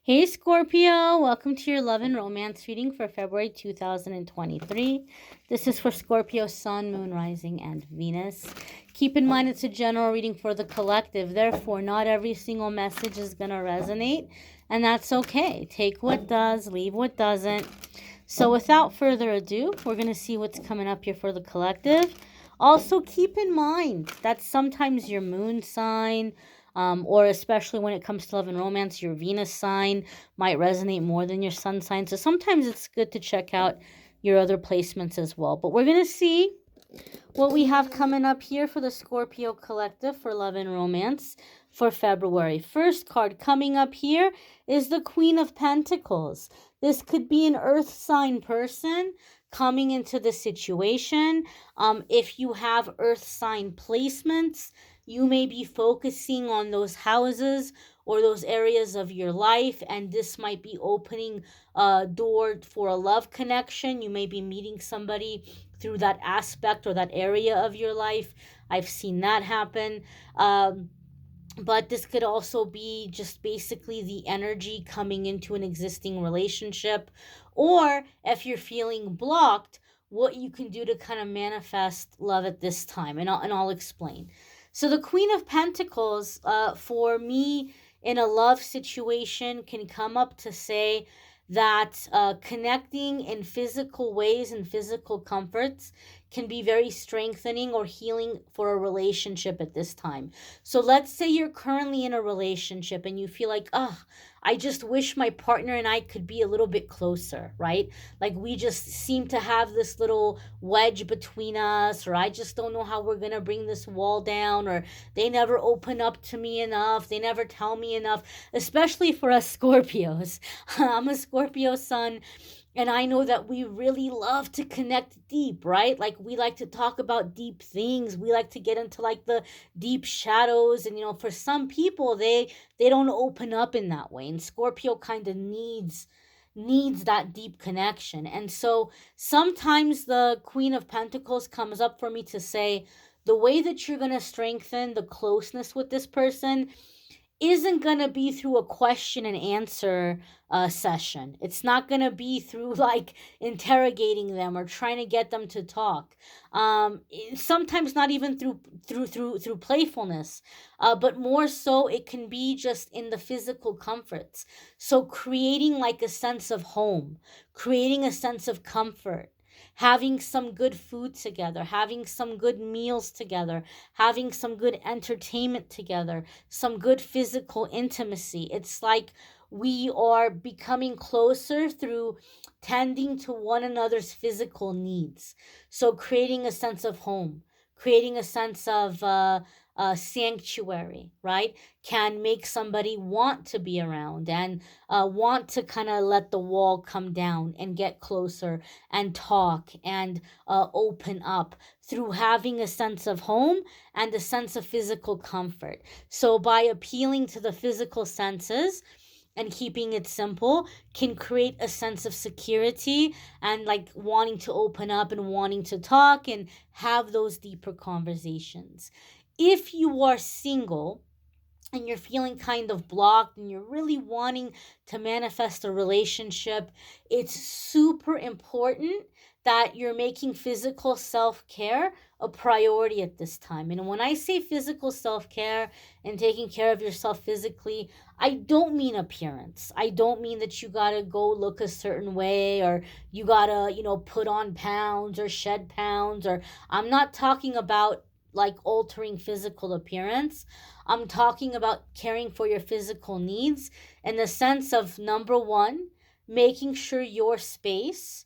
Hey Scorpio, welcome to your love and romance reading for February 2023. This is for Scorpio Sun, Moon, Rising, and Venus. Keep in mind it's a general reading for the collective, therefore, not every single message is going to resonate, and that's okay. Take what does, leave what doesn't. So, without further ado, we're going to see what's coming up here for the collective. Also, keep in mind that sometimes your moon sign, or especially when it comes to love and romance, your Venus sign might resonate more than your sun sign. So sometimes it's good to check out your other placements as well. But we're going to see what we have coming up here for the Scorpio collective for love and romance for February. First card coming up here is the Queen of Pentacles. This could be an earth sign person coming into the situation. If you have earth sign placements, you may be focusing on those houses or those areas of your life, and this might be opening a door for a love connection. You may be meeting somebody through that aspect or that area of your life. I've seen that happen. But this could also be just basically the energy coming into an existing relationship. Or if you're feeling blocked, what you can do to kind of manifest love at this time. And I'll explain. So the Queen of Pentacles, for me, in a love situation, can come up to say that connecting in physical ways and physical comforts can be very strengthening or healing for a relationship at this time. So let's say you're currently in a relationship and you feel like, oh, I just wish my partner and I could be a little bit closer, right? Like we just seem to have this little wedge between us, or I just don't know how we're going to bring this wall down, or they never open up to me enough. They never tell me enough, especially for us Scorpios. I'm a Scorpio sun. And I know that we really love to connect deep, right? Like we like to talk about deep things. We like to get into like the deep shadows. And for some people, they don't open up in that way. And Scorpio kind of needs that deep connection. And so sometimes the Queen of Pentacles comes up for me to say the way that you're going to strengthen the closeness with this person isn't going to be through a question and answer session. It's not going to be through like interrogating them or trying to get them to talk. Sometimes not even through playfulness, but more so it can be just in the physical comforts. So creating like a sense of home, creating a sense of comfort, having some good food together, having some good meals together, having some good entertainment together, some good physical intimacy. It's like we are becoming closer through tending to one another's physical needs. So creating a sense of home, creating a sense of sanctuary, right, can make somebody want to be around and want to kind of let the wall come down and get closer and talk and open up through having a sense of home and a sense of physical comfort. So by appealing to the physical senses and keeping it simple can create a sense of security and like wanting to open up and wanting to talk and have those deeper conversations. If you are single and you're feeling kind of blocked and you're really wanting to manifest a relationship, it's super important that you're making physical self-care a priority at this time. And when I say physical self-care and taking care of yourself physically, I don't mean appearance. I don't mean that you gotta go look a certain way or you gotta, put on pounds or shed pounds, or I'm not talking about like altering physical appearance. I'm talking about caring for your physical needs in the sense of number one, making sure your space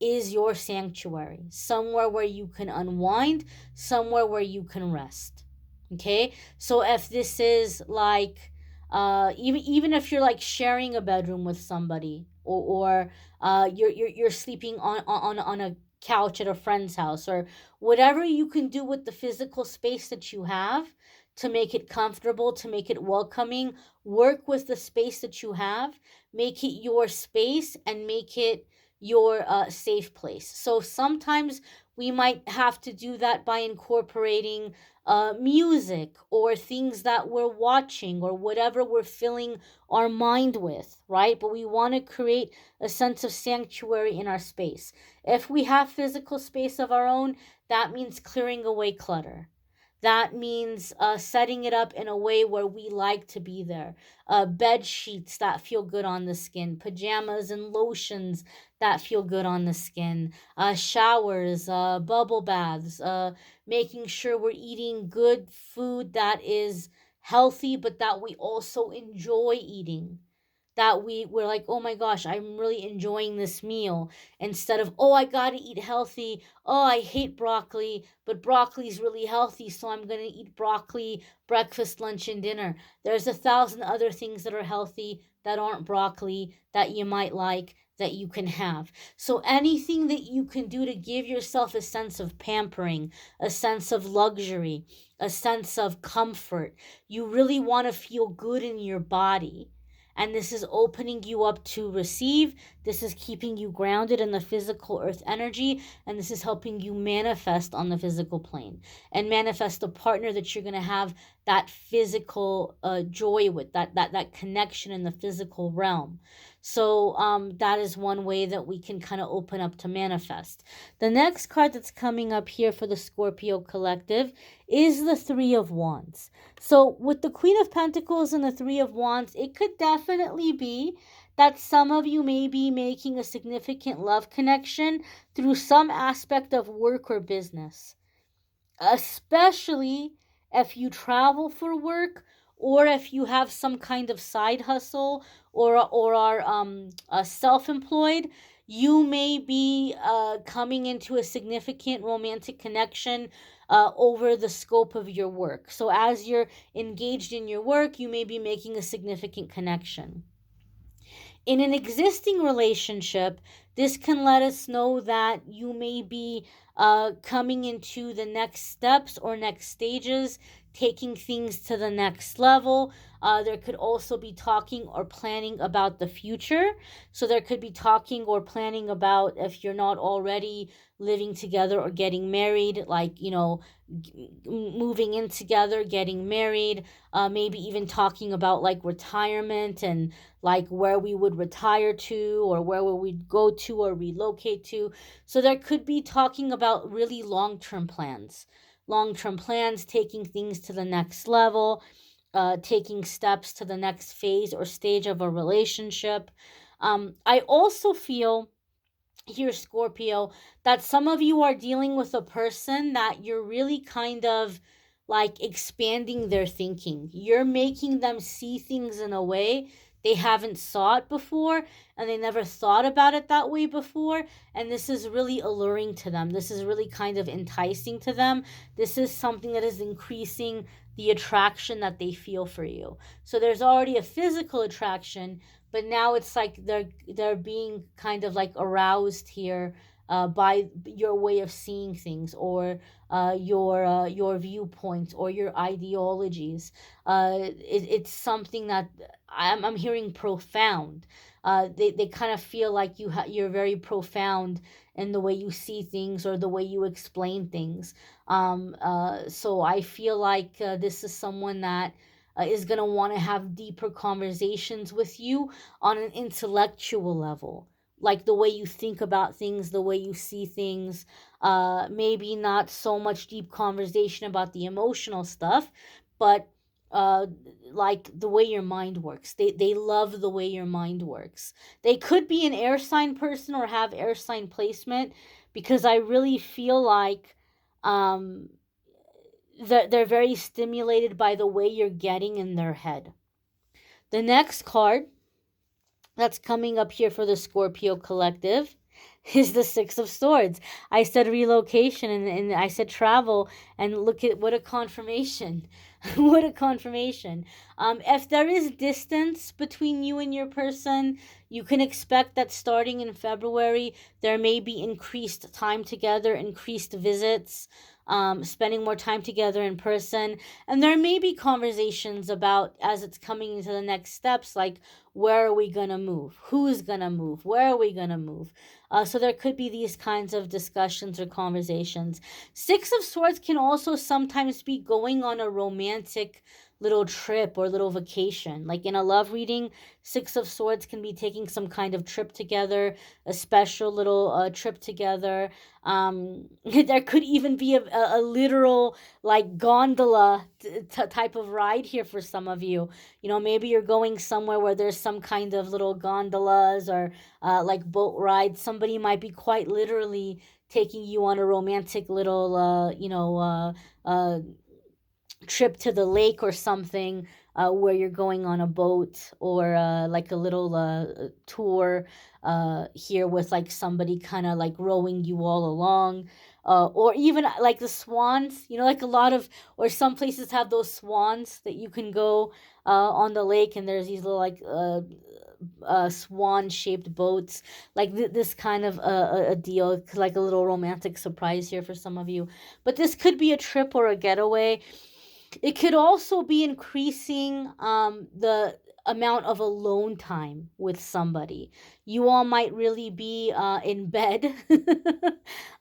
is your sanctuary, somewhere where you can unwind, somewhere where you can rest. Okay? So if this is like even if you're like sharing a bedroom with somebody, or you're sleeping on a couch at a friend's house, or whatever you can do with the physical space that you have to make it comfortable, to make it welcoming, work with the space that you have, make it your space and make it your safe place. So sometimes we might have to do that by incorporating music or things that we're watching or whatever we're filling our mind with, right? But we want to create a sense of sanctuary in our space. If we have physical space of our own, that means clearing away clutter. That means setting it up in a way where we like to be there. Bed sheets that feel good on the skin, pajamas and lotions that feel good on the skin, showers, bubble baths, making sure we're eating good food that is healthy, but that we also enjoy eating. That we're like, oh my gosh, I'm really enjoying this meal, instead of, oh, I gotta eat healthy. Oh, I hate broccoli, but broccoli's really healthy, so I'm gonna eat broccoli breakfast, lunch, and dinner. There's 1,000 other things that are healthy that aren't broccoli that you might like, that you can have. So anything that you can do to give yourself a sense of pampering, a sense of luxury, a sense of comfort. You really want to feel good in your body. And this is opening you up to receive. This is keeping you grounded in the physical earth energy. And this is helping you manifest on the physical plane and manifest a partner that you're going to have that physical joy with, that connection in the physical realm. So that is one way that we can kind of open up to manifest. The next card that's coming up here for the Scorpio collective is the Three of Wands. So with the Queen of Pentacles and the Three of Wands, it could definitely be that some of you may be making a significant love connection through some aspect of work or business, especially if you travel for work or if you have some kind of side hustle or are self-employed. You may be coming into a significant romantic connection over the scope of your work. So as you're engaged in your work, you may be making a significant connection. In an existing relationship, this can let us know that you may be coming into the next steps or next stages, taking things to the next level. There could also be talking or planning about the future. So there could be talking or planning about, if you're not already living together or getting married, like, moving in together, getting married, maybe even talking about like retirement and like where we would retire to or where we'd go to or relocate to. So there could be talking about really long-term plans. Long-term plans, taking things to the next level, taking steps to the next phase or stage of a relationship. I also feel here, Scorpio, that some of you are dealing with a person that you're really kind of like expanding their thinking. You're making them see things in a way they haven't saw it before, and they never thought about it that way before. And this is really alluring to them. This is really kind of enticing to them. This is something that is increasing the attraction that they feel for you. So there's already a physical attraction, but now it's like they're being kind of like aroused here by your way of seeing things, or your viewpoints or your ideologies. It's something that I'm hearing profound. They kind of feel like you're very profound in the way you see things or the way you explain things. So I feel like this is someone that is going to want to have deeper conversations with you on an intellectual level, like the way you think about things, the way you see things. Maybe not so much deep conversation about the emotional stuff, but uh like the way your mind works. They love the way your mind works. They could be an air sign person or have air sign placement, because I really feel like um they're very stimulated by the way you're getting in their head. The next card that's coming up here for the Scorpio collective is the Six of Swords. I said relocation, and I said travel, and look at what a confirmation. What a confirmation. If there is distance between you and your person, you can expect that starting in February, there may be increased time together, increased visits. spending more time together in person. And there may be conversations about, as it's coming into the next steps, like where are we going to move? Who's going to move? Where are we going to move? So there could be these kinds of discussions or conversations. Six of Swords can also sometimes be going on a romantic little trip or little vacation. Like in a love reading, Six of Swords can be taking some kind of trip together, a special little trip together. There could even be a literal like gondola type of ride here for some of you. You know, maybe you're going somewhere where there's some kind of little gondolas or like boat rides. Somebody might be quite literally taking you on a romantic little, trip to the lake or something, where you're going on a boat or like a little tour here with like somebody kind of like rowing you all along. Or even like the swans, you know, like a lot of, or some places have those swans that you can go on the lake, and there's these little like swan shaped boats, like this kind of a deal, like a little romantic surprise here for some of you. But this could be a trip or a getaway. It could also be increasing the amount of alone time with somebody. You all might really be in bed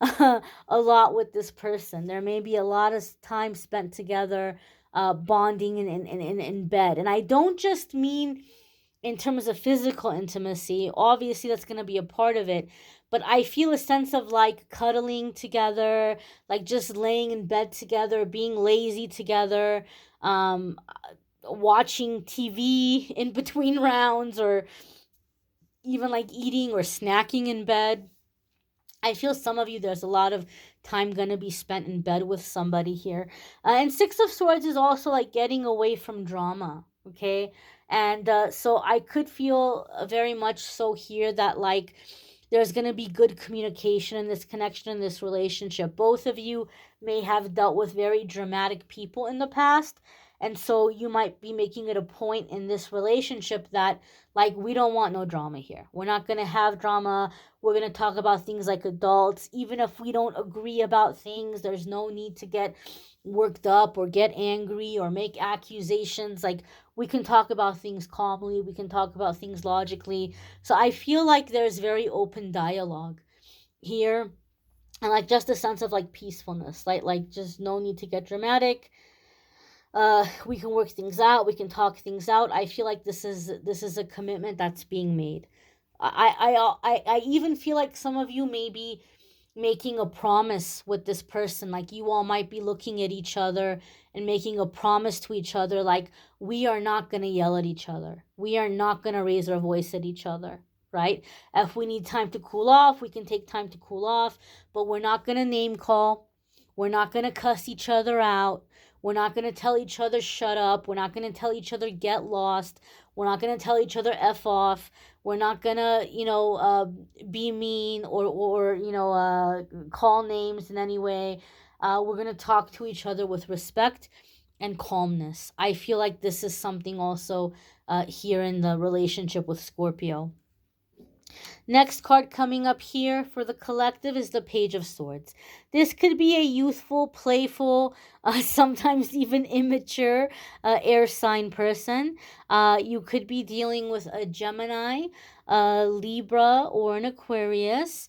a lot with this person. There may be a lot of time spent together, bonding in bed. And I don't just mean in terms of physical intimacy. Obviously, that's going to be a part of it. But I feel a sense of like cuddling together, like just laying in bed together, being lazy together, um, watching TV in between rounds, or even like eating or snacking in bed. I feel some of you, there's a lot of time going to be spent in bed with somebody here. And Six of Swords is also like getting away from drama, okay? And so I could feel very much so here that like there's going to be good communication in this connection, in this relationship. Both of you may have dealt with very dramatic people in the past. And so you might be making it a point in this relationship that, like, we don't want no drama here. We're not going to have drama. We're going to talk about things like adults. Even if we don't agree about things, there's no need to get worked up or get angry or make accusations. Like, we can talk about things calmly. We can talk about things logically. So I feel like there's very open dialogue here, and like just a sense of like peacefulness, like just no need to get dramatic. We can work things out. We can talk things out. I feel like this is a commitment that's being made. I even feel like some of you may be making a promise with this person. Like you all might be looking at each other and making a promise to each other, like, we are not going to yell at each other. We are not going to raise our voice at each other, right? If we need time to cool off, we can take time to cool off, but we're not going to name call. We're not going to cuss each other out. We're not going to tell each other shut up. We're not going to tell each other get lost. We're not going to tell each other F off. We're not going to, be mean or call names in any way. We're going to talk to each other with respect and calmness. I feel like this is something also here in the relationship with Scorpio. Next card coming up here for the collective is the Page of Swords. This could be a youthful, playful, sometimes even immature air sign person. You could be dealing with a Gemini, a Libra, or an Aquarius.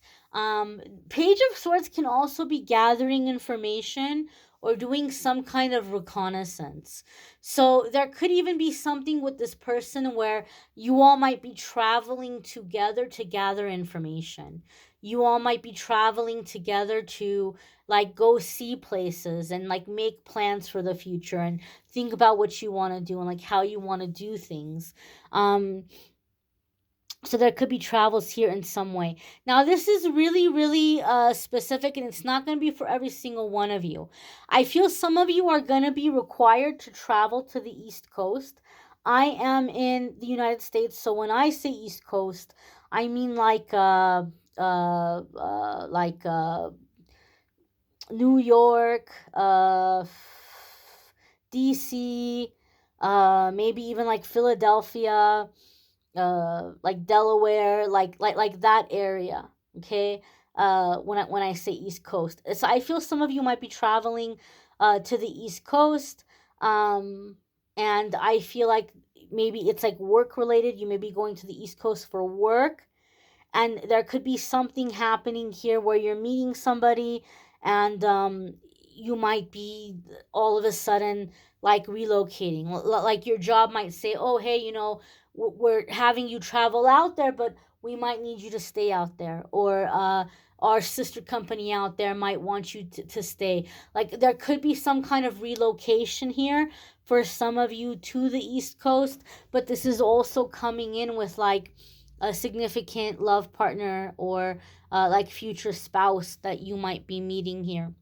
Page of Swords can also be gathering information or doing some kind of reconnaissance. So there could even be something with this person where you all might be traveling together to gather information. You all might be traveling together to like go see places and like make plans for the future and think about what you want to do and like how you want to do things. So there could be travels here in some way. Now, this is really, really specific, and it's not going to be for every single one of you. I feel some of you are going to be required to travel to the East Coast. I am in the United States, so when I say East Coast, I mean like New York, DC, maybe even like Philadelphia, like Delaware, like that area. Okay. when I say East Coast. So I feel some of you might be traveling to the East Coast. Um, and I feel like maybe it's like work related. You may be going to the East Coast for work, and there could be something happening here where you're meeting somebody, and you might be all of a sudden like relocating. Like your job might say, oh hey, we're having you travel out there, but we might need you to stay out there. Or our sister company out there might want you to stay. Like there could be some kind of relocation here for some of you to the East Coast, but this is also coming in with like a significant love partner, or like future spouse that you might be meeting here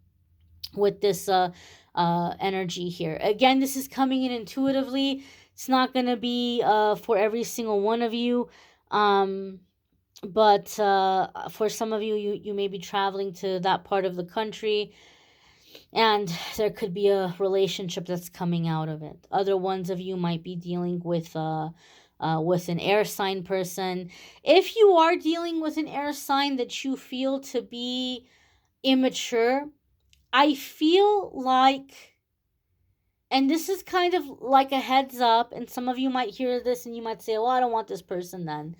with this energy here. Again, this is coming in intuitively. It's not going to be for every single one of you. But for some of you, you may be traveling to that part of the country, and there could be a relationship that's coming out of it. Other ones of you might be dealing with an air sign person. If you are dealing with an air sign that you feel to be immature, I feel like, and this is kind of like a heads up, and some of you might hear this and you might say, well, I don't want this person then.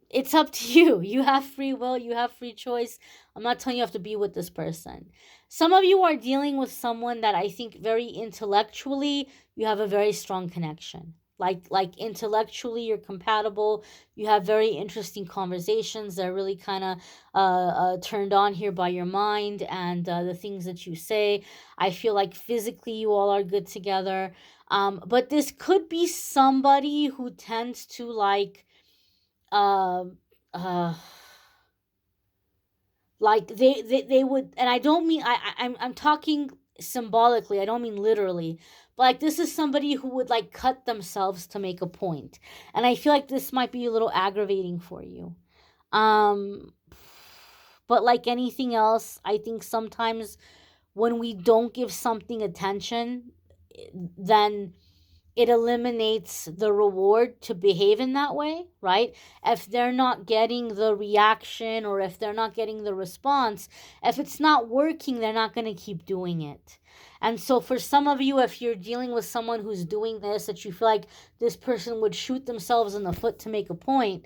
It's up to you. You have free will, you have free choice. I'm not telling you have to be with this person. Some of you are dealing with someone that I think very intellectually you have a very strong connection. Like intellectually you're compatible. You have very interesting conversations. They're really kind of turned on here by your mind and the things that you say. I feel like physically you all are good together. But this could be somebody who tends to um uh like they would, and I don't mean I'm talking symbolically, I don't mean literally, but like this is somebody who would like cut themselves to make a point, and I feel like this might be a little aggravating for you. um but like anything else, I think sometimes when we don't give something attention, then it eliminates the reward to behave in that way, right? If they're not getting the reaction, or if they're not getting the response, if it's not working, they're not going to keep doing it. And so for some of you, if you're dealing with someone who's doing this, that you feel like this person would shoot themselves in the foot to make a point,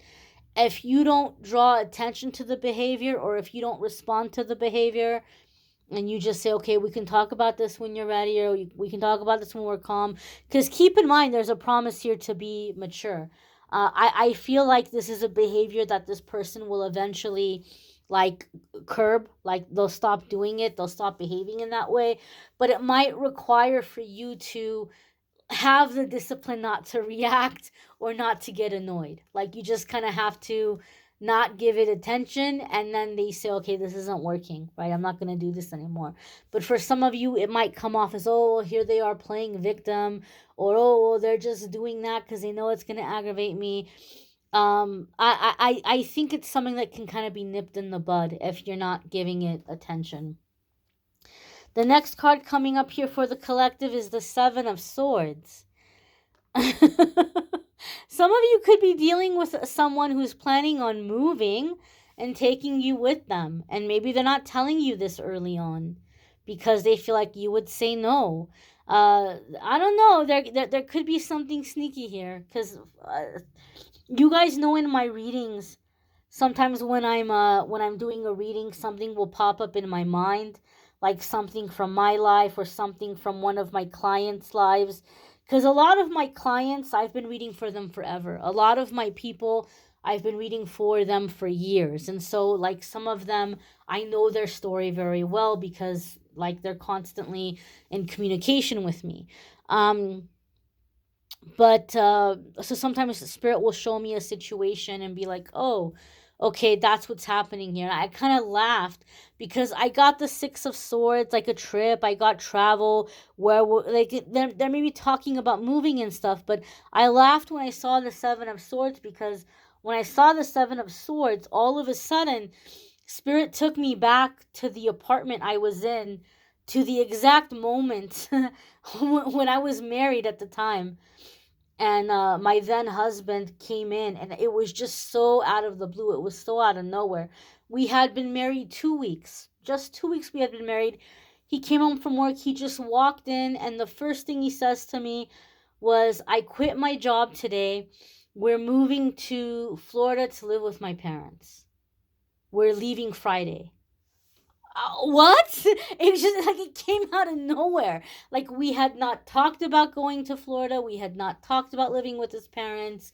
if you don't draw attention to the behavior, or if you don't respond to the behavior, and you just say, okay, we can talk about this when you're ready, or we can talk about this when we're calm. Because keep in mind, there's a promise here to be mature. I feel like this is a behavior that this person will eventually like curb. Like they'll stop doing it, they'll stop behaving in that way. But it might require for you to have the discipline not to react or not to get annoyed. Like you just kind of have to not give it attention, and then they say, okay, this isn't working, right? I'm not going to do this anymore. But for some of you, it might come off as, oh, well, here they are playing victim, or oh, well, they're just doing that because they know it's going to aggravate me. I think it's something that can kind of be nipped in the bud if you're not giving it attention. The next card coming up here for the collective is the Seven of Swords. Some of you could be dealing with someone who's planning on moving and taking you with them. And maybe they're not telling you this early on because they feel like you would say no. I don't know. There could be something sneaky here, because you guys know in my readings, sometimes when I'm doing a reading, something will pop up in my mind, like something from my life or something from one of my clients' lives. Because a lot of my clients, I've been reading for them forever. A lot of my people, I've been reading for them for years. And so, like, some of them, I know their story very well because, like, they're constantly in communication with me. But so sometimes the spirit will show me a situation and be like, oh, okay, that's what's happening here. And I kind of laughed because I got the Six of Swords, like a trip. I got travel where like they're maybe talking about moving and stuff. But I laughed when I saw the Seven of Swords, because when I saw the Seven of Swords, all of a sudden, spirit took me back to the apartment I was in, to the exact moment when I was married at the time. And my then husband came in, and it was just so out of the blue. It was so out of nowhere. We had been married 2 weeks. Just 2 weeks we had been married. He came home from work. He just walked in, and the first thing he says to me was, I quit my job today. We're moving to Florida to live with my parents. We're leaving Friday. What? It was just like it came out of nowhere. Like, we had not talked about going to Florida. We had not talked about living with his parents.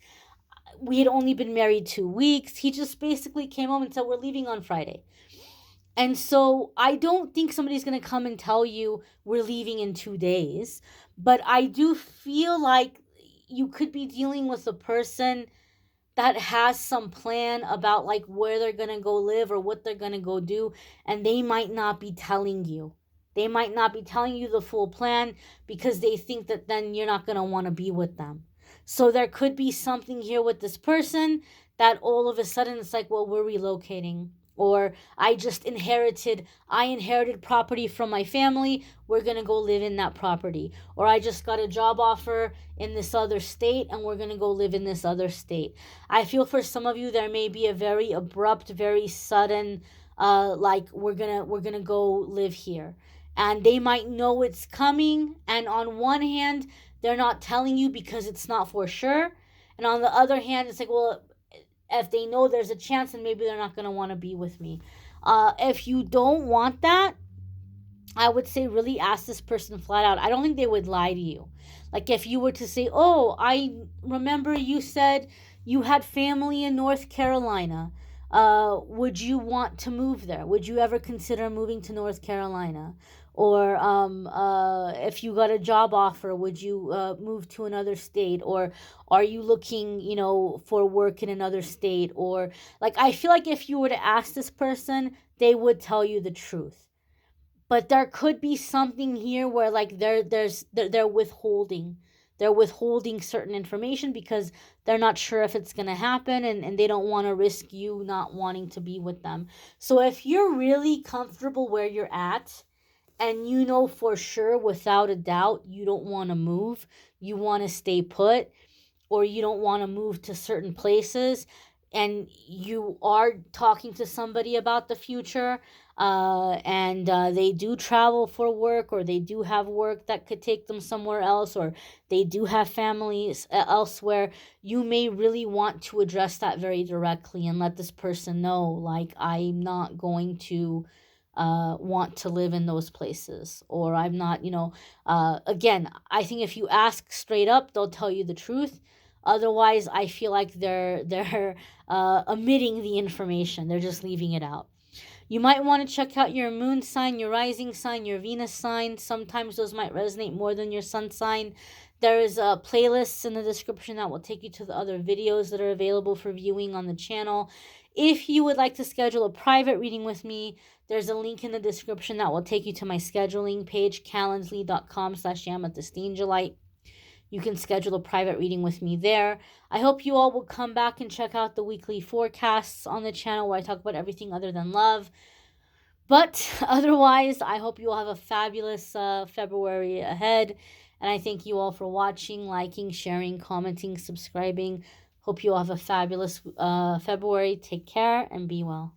We had only been married 2 weeks. He just basically came home and said, we're leaving on Friday. And so I don't think somebody's going to come and tell you we're leaving in 2 days. But I do feel like you could be dealing with a person that has some plan about like where they're going to go live or what they're going to go do, and they might not be telling you. They might not be telling you the full plan because they think that then you're not going to want to be with them. So there could be something here with this person that all of a sudden it's like, well, we're relocating, or I inherited property from my family, we're going to go live in that property, or I just got a job offer in this other state and we're going to go live in this other state. I feel for some of you there may be a very abrupt, very sudden like we're going to go live here. And they might know it's coming, and on one hand they're not telling you because it's not for sure, and on the other hand it's like, well, if they know there's a chance, then maybe they're not going to want to be with me. If you don't want that, I would say really ask this person flat out. I don't think they would lie to you. Like, if you were to say, oh, I remember you said you had family in North Carolina. Would you want to move there? Would you ever consider moving to North Carolina? Or if you got a job offer, would you move to another state? Or are you looking, for work in another state? Or, like, I feel like if you were to ask this person, they would tell you the truth. But there could be something here where like they're withholding. They're withholding certain information because they're not sure if it's going to happen, and they don't want to risk you not wanting to be with them. So if you're really comfortable where you're at, and you know for sure without a doubt you don't want to move, you want to stay put, or you don't want to move to certain places, and you are talking to somebody about the future, and they do travel for work, or they do have work that could take them somewhere else, or they do have families elsewhere, you may really want to address that very directly and let this person know, like, I'm not going to want to live in those places, or I'm not, again, I think if you ask straight up, they'll tell you the truth. Otherwise, I feel like they're omitting the information. They're just leaving it out. You might want to check out your moon sign, your rising sign, your Venus sign. Sometimes those might resonate more than your sun sign. There is playlists in the description that will take you to the other videos that are available for viewing on the channel. If you would like to schedule a private reading with me, there's a link in the description that will take you to my scheduling page, calendly.com/amethystangellite. You can schedule a private reading with me there. I hope you all will come back and check out the weekly forecasts on the channel where I talk about everything other than love. But otherwise, I hope you all have a fabulous February ahead. And I thank you all for watching, liking, sharing, commenting, subscribing. Hope you all have a fabulous February. Take care and be well.